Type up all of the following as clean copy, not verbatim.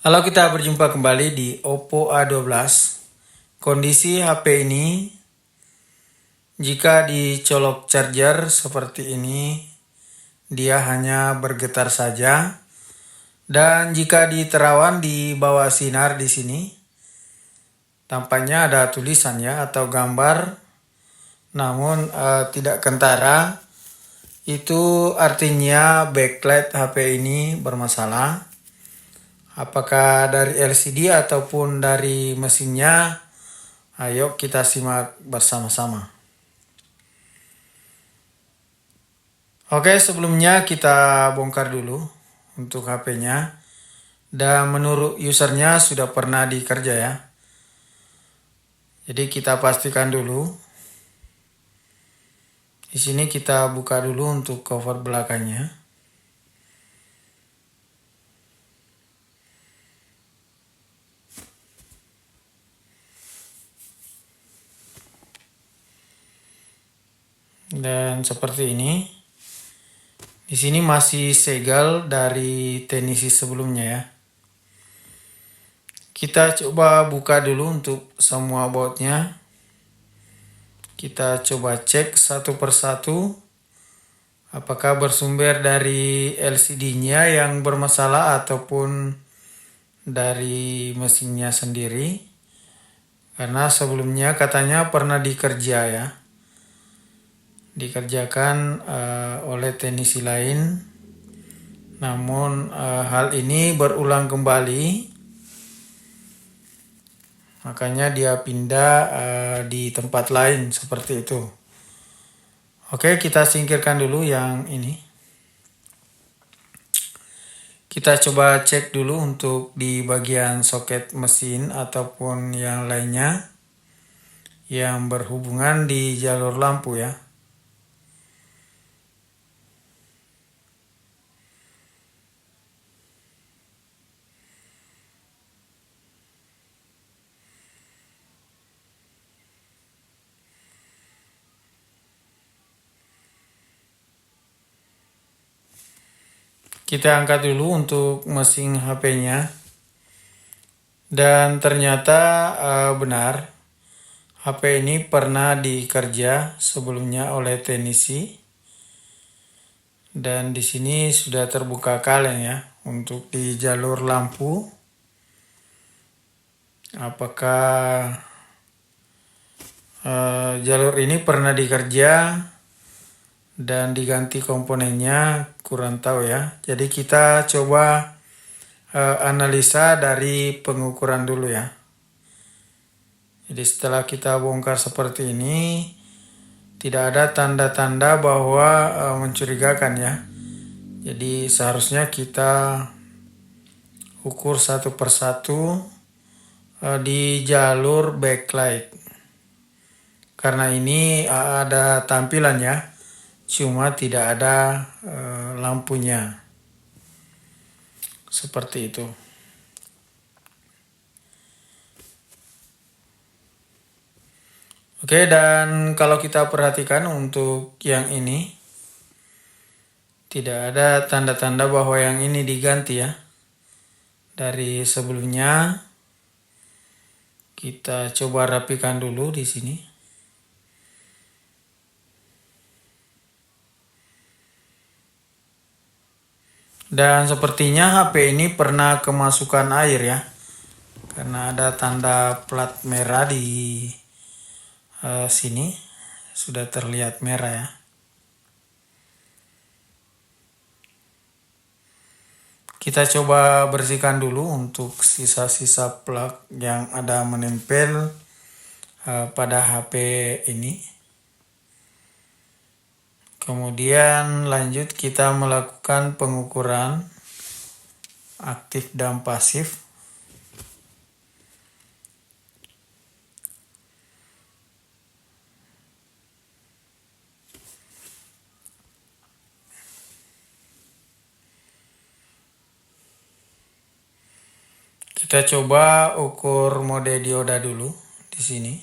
Halo, kita berjumpa kembali di Oppo A12. Kondisi HP ini jika dicolok charger seperti ini, dia hanya bergetar saja. Dan jika diterawan di bawah sinar di sini, tampaknya ada tulisan ya atau gambar, namun tidak kentara. Itu artinya backlight HP ini bermasalah. Apakah dari LCD ataupun dari mesinnya? Ayo kita simak bersama-sama. Oke, sebelumnya kita bongkar dulu untuk HP-nya. Dan menurut usernya sudah pernah dikerja ya. Jadi kita pastikan dulu. Di sini kita buka dulu untuk cover belakangnya. Dan seperti ini. Di sini masih segel dari teknisi sebelumnya ya. Kita coba buka dulu untuk semua bautnya. Kita coba cek satu persatu. Apakah bersumber dari LCD-nya yang bermasalah ataupun dari mesinnya sendiri. Karena sebelumnya katanya pernah dikerja ya. Dikerjakan oleh teknisi lain, namun hal ini berulang kembali, makanya dia pindah di tempat lain seperti itu. Oke, kita singkirkan dulu yang ini. Kita coba cek dulu untuk di bagian soket mesin ataupun yang lainnya yang berhubungan di jalur lampu ya. Kita angkat dulu untuk mesin HP-nya. Dan ternyata benar, HP ini pernah dikerja sebelumnya oleh teknisi. Dan di sini sudah terbuka kalian ya untuk di jalur lampu. Apakah jalur ini pernah dikerja dan diganti komponennya, kurang tahu ya. Jadi kita coba analisa dari pengukuran dulu ya. Jadi setelah kita bongkar seperti ini, tidak ada tanda-tanda bahwa mencurigakan ya. Jadi seharusnya kita ukur satu persatu di jalur backlight. Karena ini ada tampilan ya, cuma tidak ada lampunya. Seperti itu. Oke, dan kalau kita perhatikan untuk yang ini, tidak ada tanda-tanda bahwa yang ini diganti ya. Dari sebelumnya, kita coba rapikan dulu di sini. Dan sepertinya HP ini pernah kemasukan air ya. Karena ada tanda plat merah di sini. Sudah terlihat merah ya. Kita coba bersihkan dulu untuk sisa-sisa plak yang ada menempel pada HP ini. Kemudian lanjut kita melakukan pengukuran aktif dan pasif. Kita coba ukur mode dioda dulu di sini.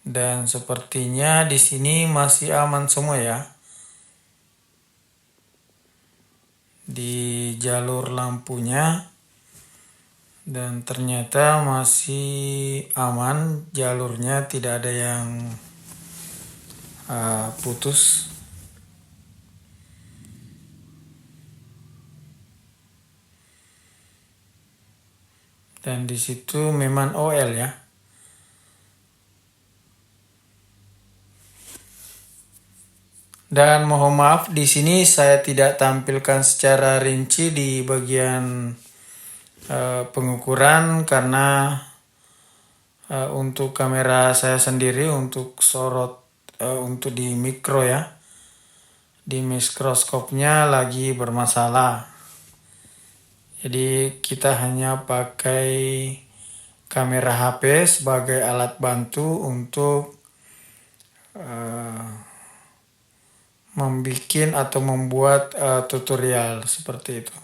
Dan sepertinya di sini masih aman semua ya. di jalur lampunya, dan ternyata masih aman jalurnya, tidak ada yang putus. Dan di situ memang OL ya. Dan mohon maaf, di sini saya tidak tampilkan secara rinci di bagian pengukuran karena untuk kamera saya sendiri, untuk sorot untuk di mikro ya, di mikroskopnya lagi bermasalah. Jadi kita hanya pakai kamera HP sebagai alat bantu untuk membuat tutorial seperti itu.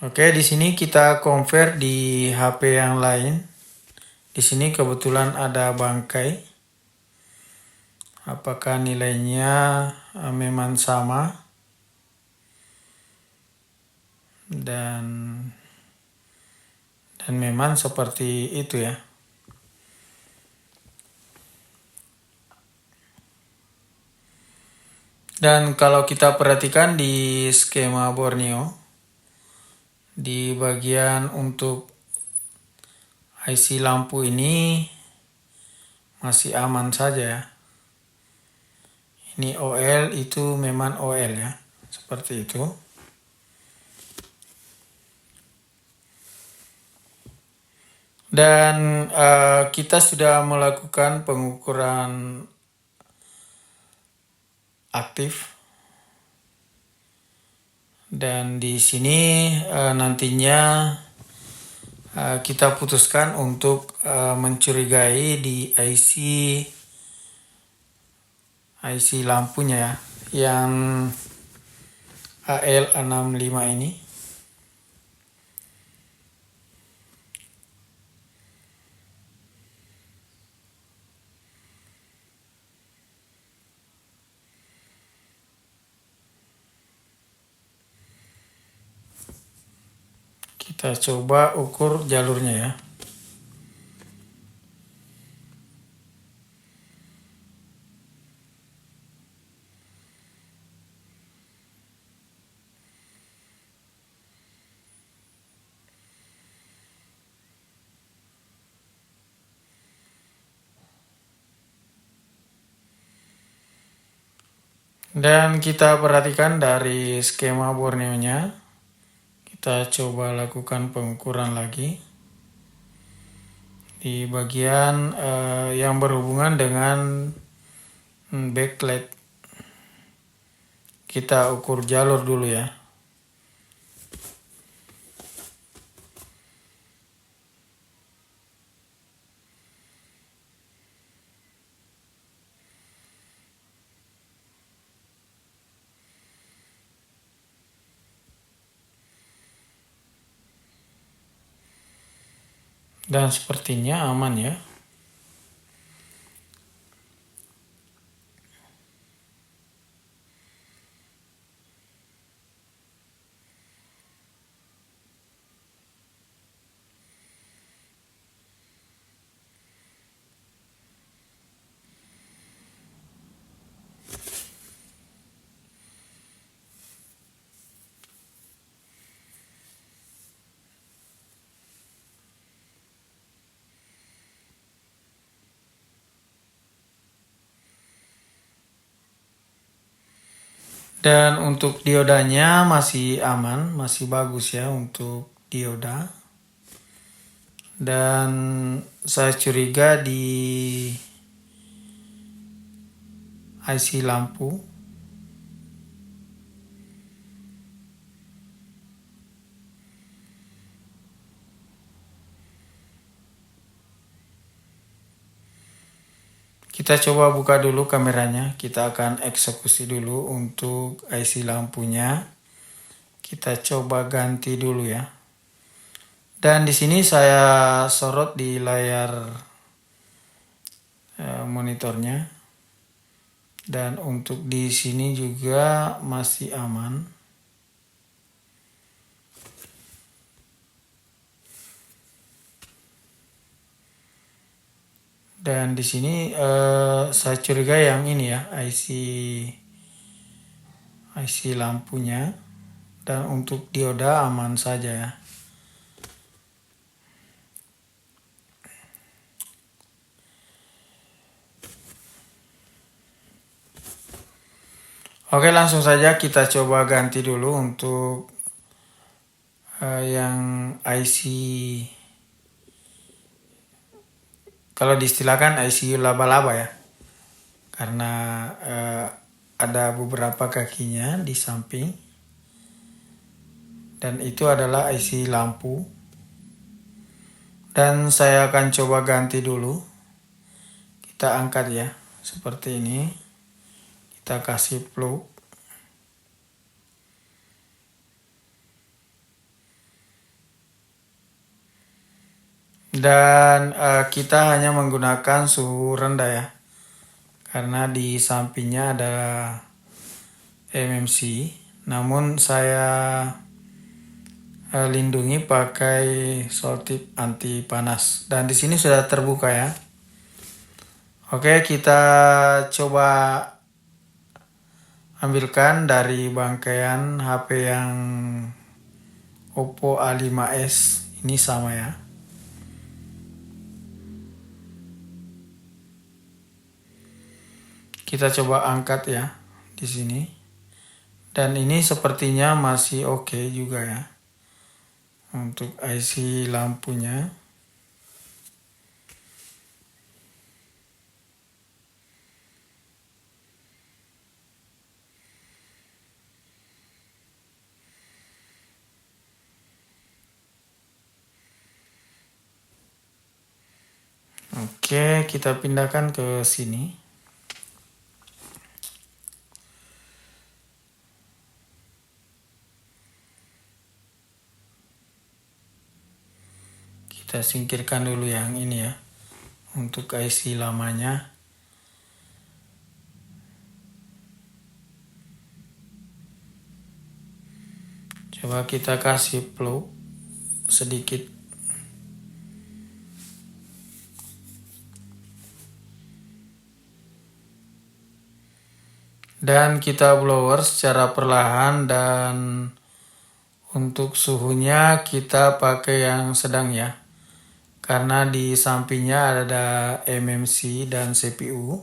Oke, di sini kita convert di HP yang lain. Di sini kebetulan ada bangkai. Apakah nilainya memang sama? Dan memang seperti itu ya. Dan kalau kita perhatikan di skema Borneo, di bagian untuk IC lampu ini masih aman saja ya. Ini OL, itu memang OL ya, seperti itu. Dan kita sudah melakukan pengukuran aktif. Dan di sini nantinya kita putuskan untuk mencurigai di IC lampunya ya, yang AL65 ini. Kita coba ukur jalurnya ya. Dan kita perhatikan dari skema Borneo-nya, kita coba lakukan pengukuran lagi di bagian yang berhubungan dengan backlight. Kita ukur jalur dulu ya. Dan sepertinya aman ya. Dan untuk diodanya masih aman, masih bagus ya untuk dioda. Dan saya curiga di IC lampu. Kita coba buka dulu kameranya. Kita akan eksekusi dulu untuk IC lampunya. Kita coba ganti dulu ya. Dan di sini saya sorot di layar monitornya. Dan untuk di sini juga masih aman. Dan di sini saya curiga yang ini ya, IC lampunya. Dan untuk dioda aman saja ya. Oke, langsung saja kita coba ganti dulu untuk yang IC, kalau diistilahkan IC laba-laba ya, karena ada beberapa kakinya di samping, dan itu adalah IC lampu. Dan saya akan coba ganti dulu. Kita angkat ya, seperti ini. Kita kasih plug. Dan kita hanya menggunakan suhu rendah ya, karena di sampingnya ada MMC. Namun saya lindungi pakai selotip anti panas. Dan di sini sudah terbuka ya. Oke, kita coba ambilkan dari bangkaian HP yang Oppo A5s ini sama ya. Kita coba angkat ya di sini. Dan ini sepertinya masih oke juga ya untuk IC lampunya. Oke, kita pindahkan ke sini. Kita singkirkan dulu yang ini ya, untuk IC lamanya. Coba kita kasih plug sedikit. Dan kita blower secara perlahan, dan untuk suhunya kita pakai yang sedang ya. Karena di sampingnya ada MMC dan CPU.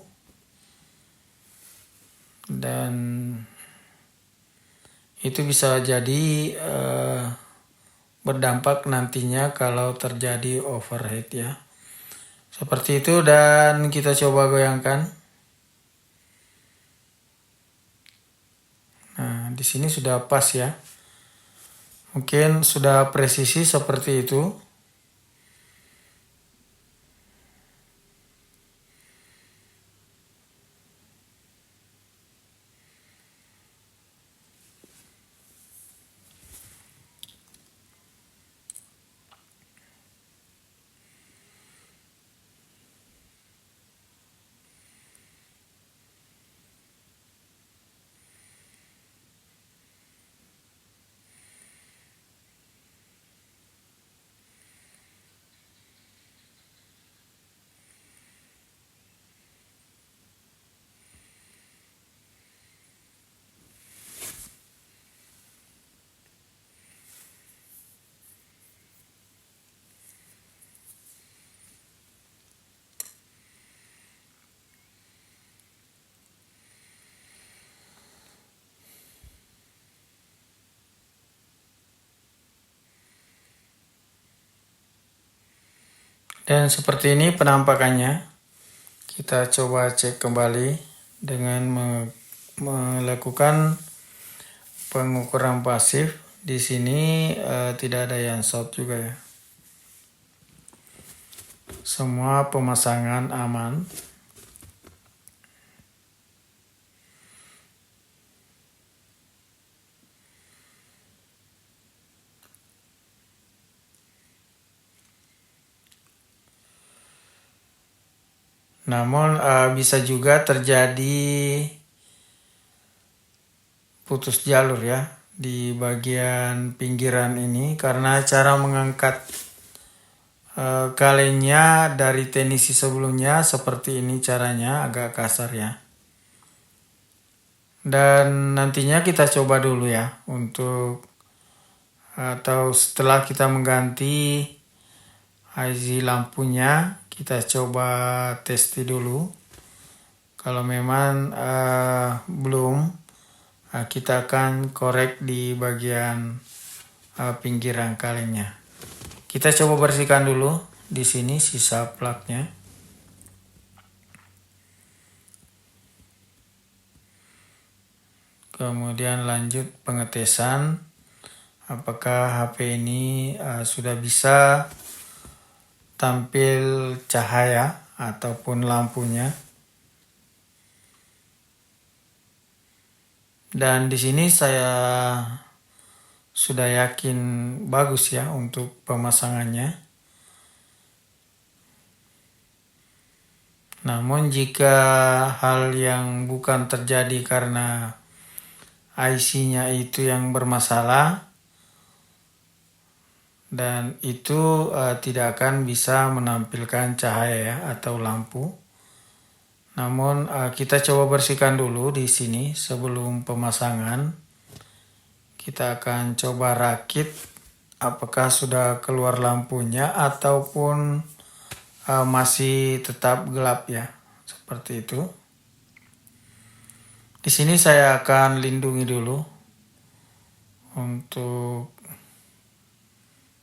Dan itu bisa jadi berdampak nantinya kalau terjadi overheat ya. Seperti itu, dan kita coba goyangkan. Nah, di sini sudah pas ya. Mungkin sudah presisi seperti itu. Dan seperti ini penampakannya. Kita coba cek kembali dengan melakukan pengukuran pasif. Di sini tidak ada yang short juga ya. Semua pemasangan aman. Namun bisa juga terjadi putus jalur ya di bagian pinggiran ini, karena cara mengangkat kalengnya dari tenisi sebelumnya seperti ini caranya, agak kasar ya. Dan nantinya kita coba dulu ya untuk atau setelah kita mengganti IC lampunya, kita coba testi dulu. Kalau memang belum, kita akan korek di bagian pinggiran kalengnya. Kita coba bersihkan dulu di sini sisa plaknya. Kemudian lanjut pengetesan apakah HP ini sudah bisa tampil cahaya ataupun lampunya. Dan di sini saya sudah yakin bagus ya untuk pemasangannya. Namun jika hal yang bukan terjadi karena IC-nya itu yang bermasalah, dan itu tidak akan bisa menampilkan cahaya ya, atau lampu. Namun kita coba bersihkan dulu di sini sebelum pemasangan. Kita akan coba rakit apakah sudah keluar lampunya ataupun masih tetap gelap ya, seperti itu. Di sini saya akan lindungi dulu untuk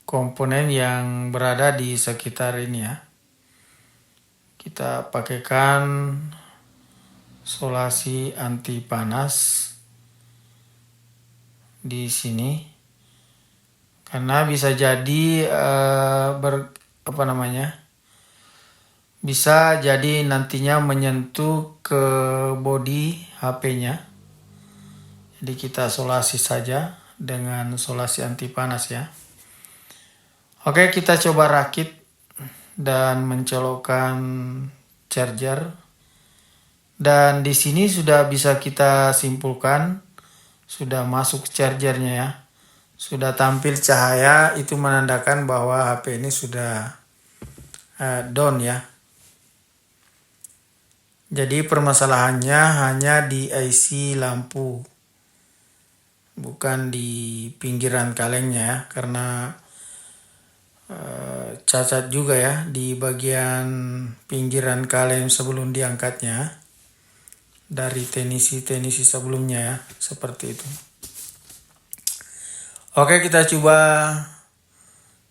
komponen yang berada di sekitar ini ya. Kita pakaikan solasi anti panas di sini, karena bisa jadi bisa jadi nantinya menyentuh ke bodi HP-nya. Jadi kita solasi saja dengan solasi anti panas ya. Oke, kita coba rakit dan mencolokkan charger. Dan di sini sudah bisa kita simpulkan sudah masuk chargernya ya. Sudah tampil cahaya, itu menandakan bahwa HP ini sudah down ya. Jadi permasalahannya hanya di IC lampu, bukan di pinggiran kalengnya ya, karena cacat juga ya di bagian pinggiran kaleng sebelum diangkatnya dari tenisi sebelumnya ya, seperti itu. Oke, kita coba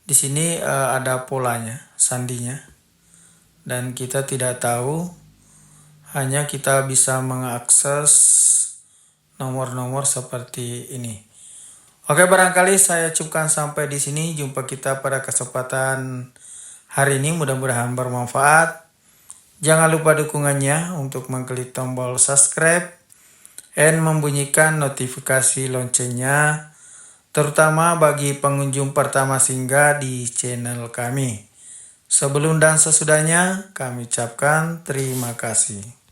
di sini ada polanya, sandinya, dan kita tidak tahu. Hanya kita bisa mengakses nomor-nomor seperti ini. Oke, barangkali saya cukupkan sampai di sini. Jumpa kita pada kesempatan hari ini. Mudah-mudahan bermanfaat. Jangan lupa dukungannya untuk mengklik tombol subscribe dan membunyikan notifikasi loncengnya, terutama bagi pengunjung pertama singgah di channel kami. Sebelum dan sesudahnya, kami ucapkan terima kasih.